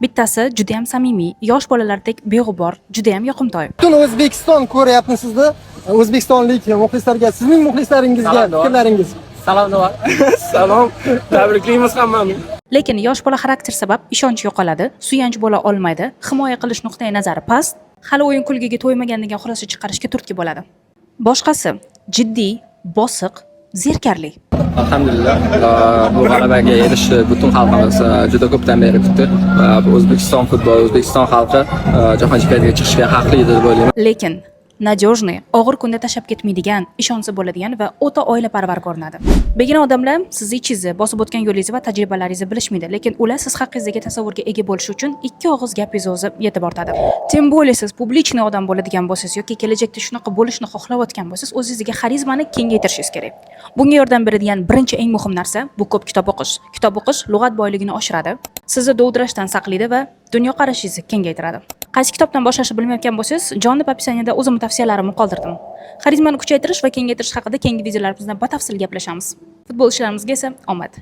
Bittasi juda ham samimiy, yosh bolalardek beg'ubor, juda ham yoqimtoy. Butun O'zbekiston ko'ryapti sizni. O'zbekistonlik muxlislarga, sizning muxlislaringizga fikrlaringiz. Salom Nova. Salom. Tabriklaymiz hammani. Lekin yosh bola xarakter sabab ishonch yo'qoladi, suyanch bo'la olmaydi, himoya qilish nuqtai nazari past, hali o'yin kulgiga to'ymagan degan xulosa chiqarishga turtki bo'ladi. Boshqasi jiddiy, bosiq, zerkarli. Alhamdulillah, bu g'alabaga erishishni butun xalqimiz juda ko'pdan beri kutdi. O'zbekiston futboli, O'zbekiston xalqi jahon chempionatiga chiqishga haqli deb o'ylayman. Lekin najojniy, og'ir kunda tashlab ketmaydigan, ishonsa bo'ladigan va o'ta oilaparvar ko'rinadi. Begina odamlar sizni ichingizni, bosib o'tgan yo'lingizni va tajribalaringizni bilishmaydi, lekin ular siz haqingizdagi tasavvurga ega bo'lish uchun ikki og'iz gapingizni o'zi yetib ortadi. Tim bo'lsa siz publichniy odam bo'ladigan bo'lsangiz yoki kelajakda shunaqa bo'lishni xohlayotgan bo'lsangiz, o'zingizga xarizmani kengaytirishingiz kerak. Bunga yordam beradigan birinchi eng muhim narsa bu ko'p kitob o'qish. Kitob o'qish lug'at boyligini oshiradi, sizni dovdirashdan saqlaydi va dunyoqarashingizni kengaytiradi. Qaysi kitobdan boshlashni bilmayotgan bo'lsangiz, jonni opsiyaniyada o'zimning tavsiyalarimni qoldirdim. Xarizmani kuchaytirish va kengaytirish haqida keyingi videolarimizda batafsil gaplashamiz. Futbol ishlarimizga esa omad.